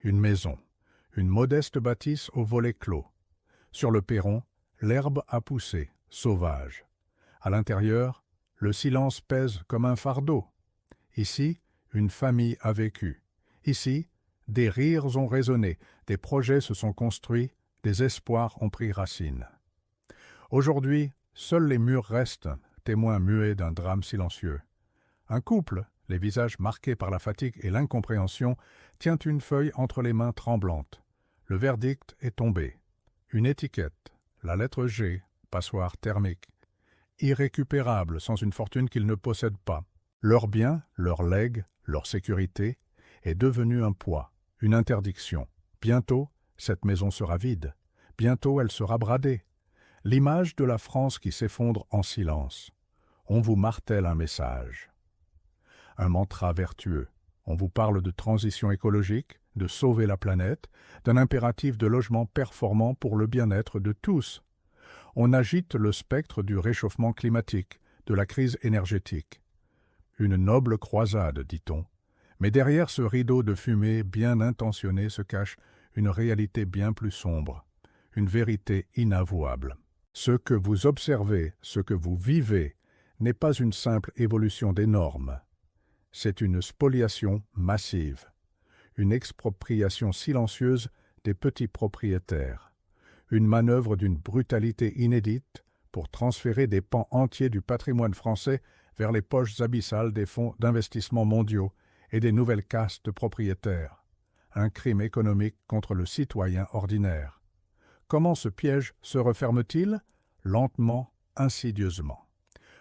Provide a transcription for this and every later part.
Une maison, une modeste bâtisse aux volets clos. Sur le perron, l'herbe a poussé, sauvage. À l'intérieur, le silence pèse comme un fardeau. Ici, une famille a vécu. Ici, des rires ont résonné, des projets se sont construits, des espoirs ont pris racine. Aujourd'hui, seuls les murs restent, témoins muets d'un drame silencieux. Un couple, les visages marqués par la fatigue et l'incompréhension, tient une feuille entre les mains tremblantes. Le verdict est tombé. Une étiquette, la lettre G, passoire thermique. Irrécupérable sans une fortune qu'ils ne possèdent pas. Leur bien, leur legs, leur sécurité, est devenu un poids, une interdiction. Bientôt, cette maison sera vide. Bientôt, elle sera bradée. L'image de la France qui s'effondre en silence. On vous martèle un message. Un mantra vertueux. On vous parle de transition écologique, de sauver la planète, d'un impératif de logement performant pour le bien-être de tous. On agite le spectre du réchauffement climatique, de la crise énergétique. Une noble croisade, dit-on. Mais derrière ce rideau de fumée bien intentionné se cache une réalité bien plus sombre, une vérité inavouable. Ce que vous observez, ce que vous vivez, n'est pas une simple évolution des normes. C'est une spoliation massive, une expropriation silencieuse des petits propriétaires, une manœuvre d'une brutalité inédite pour transférer des pans entiers du patrimoine français vers les poches abyssales des fonds d'investissement mondiaux et des nouvelles castes de propriétaires. Un crime économique contre le citoyen ordinaire. Comment ce piège se referme-t-il? Lentement, insidieusement.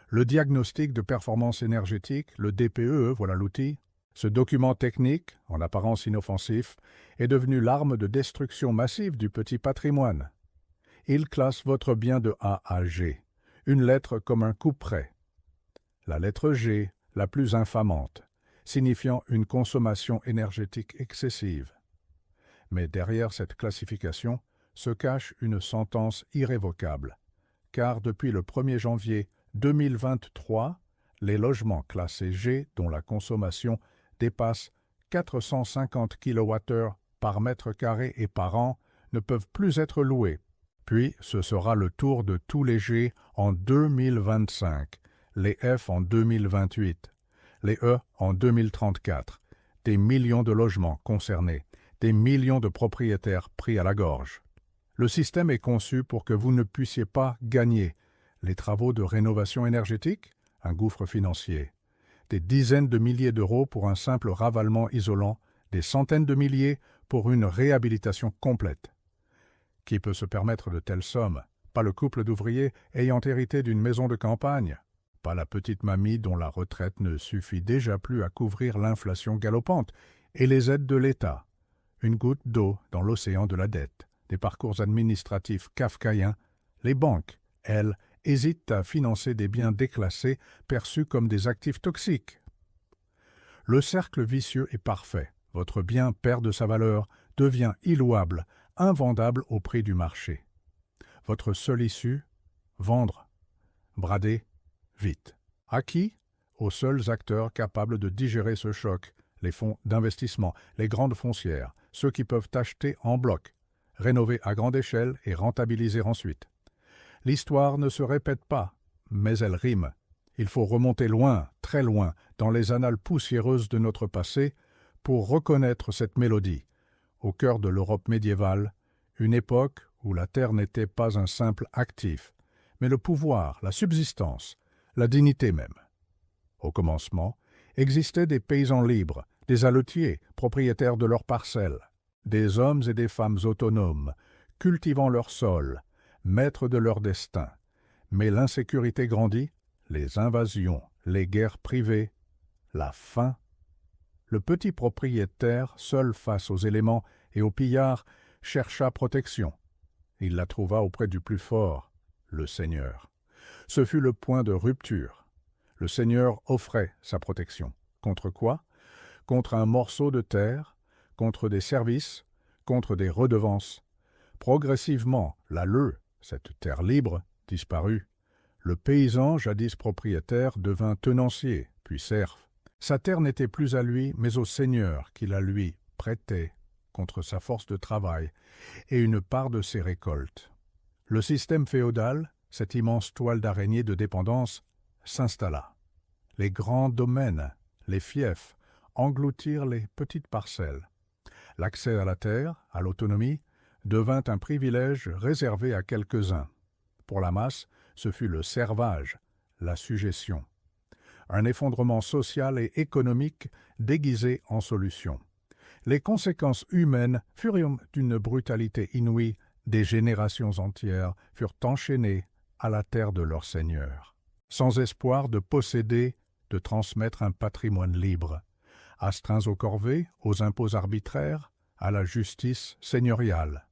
Le diagnostic de performance énergétique, le DPE, voilà l'outil. Ce document technique, en apparence inoffensif, est devenu l'arme de destruction massive du petit patrimoine. Il classe votre bien de A à G, une lettre comme un couperet. La lettre G, la plus infamante, signifiant une consommation énergétique excessive. Mais derrière cette classification se cache une sentence irrévocable, car depuis le 1er janvier 2023, les logements classés G dont la consommation dépasse 450 kWh par mètre carré et par an ne peuvent plus être loués. Puis ce sera le tour de tous les G en 2025, les F en 2028, les E en 2034, des millions de logements concernés, des millions de propriétaires pris à la gorge. Le système est conçu pour que vous ne puissiez pas gagner les travaux de rénovation énergétique, un gouffre financier, des dizaines de milliers d'euros pour un simple ravalement isolant, des centaines de milliers pour une réhabilitation complète. Qui peut se permettre de telles sommes? Pas le couple d'ouvriers ayant hérité d'une maison de campagne, pas la petite mamie dont la retraite ne suffit déjà plus à couvrir l'inflation galopante et les aides de l'État. Une goutte d'eau dans l'océan de la dette, des parcours administratifs kafkaïens, les banques, elles, hésitent à financer des biens déclassés perçus comme des actifs toxiques. Le cercle vicieux est parfait. Votre bien perd de sa valeur, devient illouable, invendable au prix du marché. Votre seule issue? Vendre. Brader. Vite. À qui? Aux seuls acteurs capables de digérer ce choc, les fonds d'investissement, les grandes foncières, ceux qui peuvent acheter en bloc, rénover à grande échelle et rentabiliser ensuite. L'histoire ne se répète pas, mais elle rime. Il faut remonter loin, très loin, dans les annales poussiéreuses de notre passé pour reconnaître cette mélodie. Au cœur de l'Europe médiévale, une époque où la terre n'était pas un simple actif, mais le pouvoir, la subsistance, la dignité même. Au commencement, existaient des paysans libres, des haletiers, propriétaires de leurs parcelles, des hommes et des femmes autonomes, cultivant leur sol, maîtres de leur destin. Mais l'insécurité grandit, les invasions, les guerres privées, la faim. Le petit propriétaire, seul face aux éléments et aux pillards, chercha protection. Il la trouva auprès du plus fort, le Seigneur. Ce fut le point de rupture. Le Seigneur offrait sa protection. Contre quoi? Contre un morceau de terre, contre des services, contre des redevances. Progressivement, la leu, cette terre libre, disparut. Le paysan, jadis propriétaire, devint tenancier, puis serf. Sa terre n'était plus à lui, mais au Seigneur qui la lui prêtait. contre sa force de travail et une part de ses récoltes. Le système féodal, cette immense toile d'araignée de dépendance, s'installa. Les grands domaines, les fiefs, engloutirent les petites parcelles. L'accès à la terre, à l'autonomie, devint un privilège réservé à quelques-uns. Pour la masse, ce fut le servage, la sujétion. Un effondrement social et économique déguisé en solution. Les conséquences humaines furent d'une brutalité inouïe. Des générations entières furent enchaînées à la terre de leur seigneur, sans espoir de posséder, de transmettre un patrimoine libre, astreints aux corvées, aux impôts arbitraires, à la justice seigneuriale.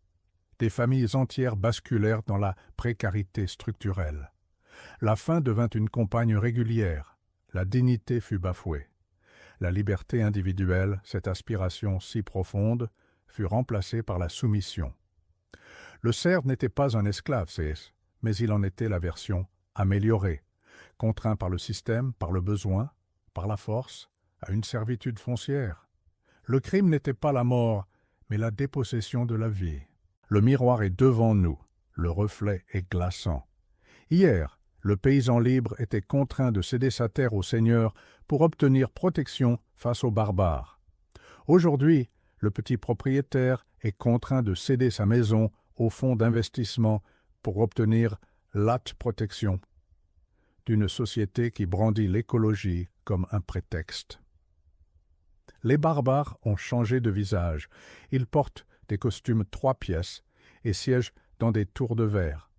Des familles entières basculèrent dans la précarité structurelle. La faim devint une compagne régulière, la dignité fut bafouée. La liberté individuelle, cette aspiration si profonde, fut remplacée par la soumission. Le serf n'était pas un esclave, mais il en était la version améliorée, contraint par le système, par le besoin, par la force, à une servitude foncière. Le crime n'était pas la mort, mais la dépossession de la vie. Le miroir est devant nous, le reflet est glaçant. Hier, le paysan libre était contraint de céder sa terre au seigneur pour obtenir protection face aux barbares. Aujourd'hui, le petit propriétaire est contraint de céder sa maison au fonds d'investissement pour obtenir l'hâte protection d'une société qui brandit l'écologie comme un prétexte. Les barbares ont changé de visage. Ils portent des costumes 3 pièces et siègent dans des tours de verre.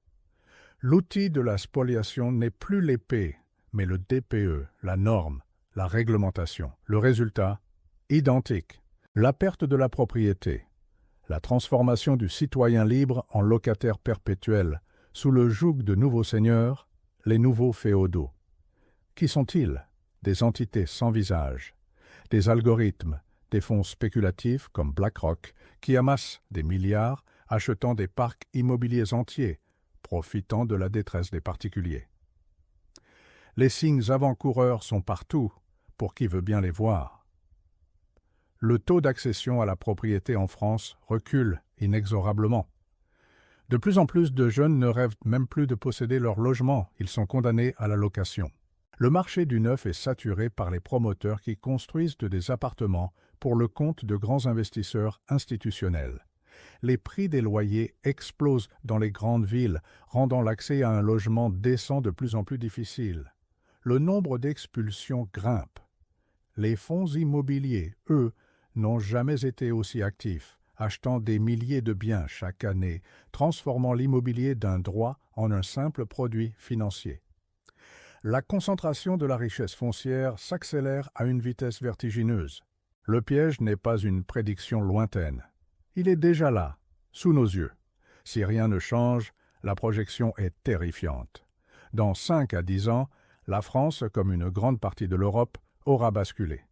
L'outil de la spoliation n'est plus l'épée, mais le DPE, la norme, la réglementation. Le résultat, identique. La perte de la propriété. La transformation du citoyen libre en locataire perpétuel, sous le joug de nouveaux seigneurs, les nouveaux féodaux. Qui sont-ils? Des entités sans visage, des algorithmes, des fonds spéculatifs comme BlackRock, qui amassent des milliards, achetant des parcs immobiliers entiers, profitant de la détresse des particuliers. Les signes avant-coureurs sont partout, pour qui veut bien les voir. Le taux d'accession à la propriété en France recule inexorablement. De plus en plus de jeunes ne rêvent même plus de posséder leur logement, ils sont condamnés à la location. Le marché du neuf est saturé par les promoteurs qui construisent des appartements pour le compte de grands investisseurs institutionnels. Les prix des loyers explosent dans les grandes villes, rendant l'accès à un logement décent de plus en plus difficile. Le nombre d'expulsions grimpe. Les fonds immobiliers, eux, n'ont jamais été aussi actifs, achetant des milliers de biens chaque année, transformant l'immobilier d'un droit en un simple produit financier. La concentration de la richesse foncière s'accélère à une vitesse vertigineuse. Le piège n'est pas une prédiction lointaine. Il est déjà là, sous nos yeux. Si rien ne change, la projection est terrifiante. Dans 5 à 10 ans, la France, comme une grande partie de l'Europe, aura basculé.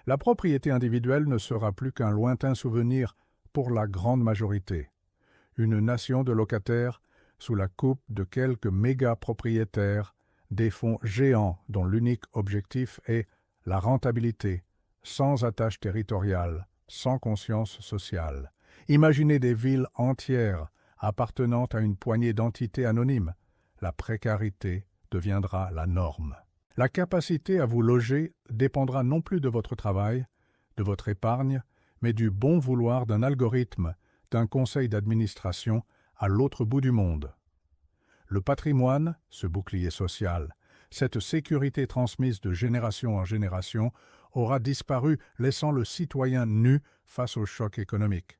La propriété individuelle ne sera plus qu'un lointain souvenir pour la grande majorité. Une nation de locataires sous la coupe de quelques méga-propriétaires, des fonds géants dont l'unique objectif est la rentabilité, sans attache territoriale, sans conscience sociale. Imaginez des villes entières appartenant à une poignée d'entités anonymes. La précarité deviendra la norme. La capacité à vous loger dépendra non plus de votre travail, de votre épargne, mais du bon vouloir d'un algorithme, d'un conseil d'administration à l'autre bout du monde. Le patrimoine, ce bouclier social, cette sécurité transmise de génération en génération, aura disparu, laissant le citoyen nu face au choc économique.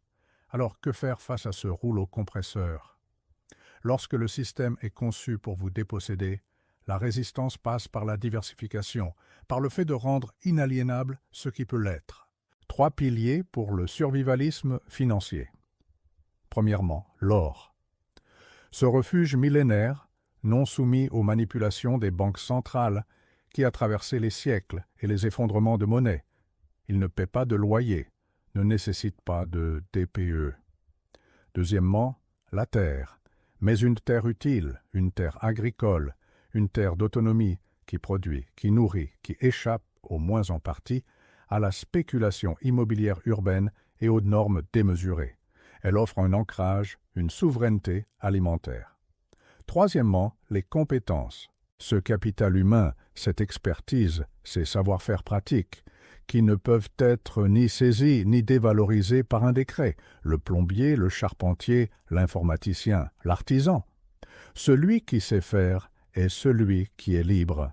Alors que faire face à ce rouleau compresseur? Lorsque le système est conçu pour vous déposséder, la résistance passe par la diversification, par le fait de rendre inaliénable ce qui peut l'être. 3 piliers pour le survivalisme financier. Premièrement, l'or. Ce refuge millénaire, non soumis aux manipulations des banques centrales, qui a traversé les siècles et les effondrements de monnaie. Il ne paie pas de loyer, ne nécessite pas de DPE. Deuxièmement, la terre, mais une terre utile, une terre agricole, une terre d'autonomie qui produit, qui nourrit, qui échappe, au moins en partie, à la spéculation immobilière urbaine et aux normes démesurées. Elle offre un ancrage, une souveraineté alimentaire. Troisièmement, les compétences. Ce capital humain, cette expertise, ces savoir-faire pratiques, qui ne peuvent être ni saisis ni dévalorisés par un décret, le plombier, le charpentier, l'informaticien, l'artisan. Celui qui sait faire est celui qui est libre.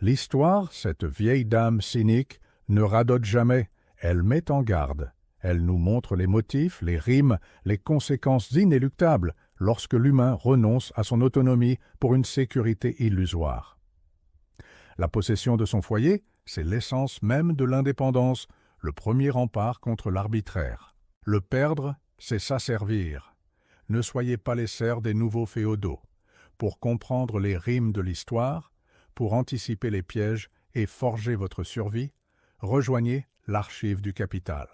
L'histoire, cette vieille dame cynique, ne radote jamais, elle met en garde. Elle nous montre les motifs, les rimes, les conséquences inéluctables lorsque l'humain renonce à son autonomie pour une sécurité illusoire. La possession de son foyer, c'est l'essence même de l'indépendance, le premier rempart contre l'arbitraire. Le perdre, c'est s'asservir. Ne soyez pas les serfs des nouveaux féodaux. Pour comprendre les rimes de l'histoire, pour anticiper les pièges et forger votre survie, rejoignez l'Archive du Capital.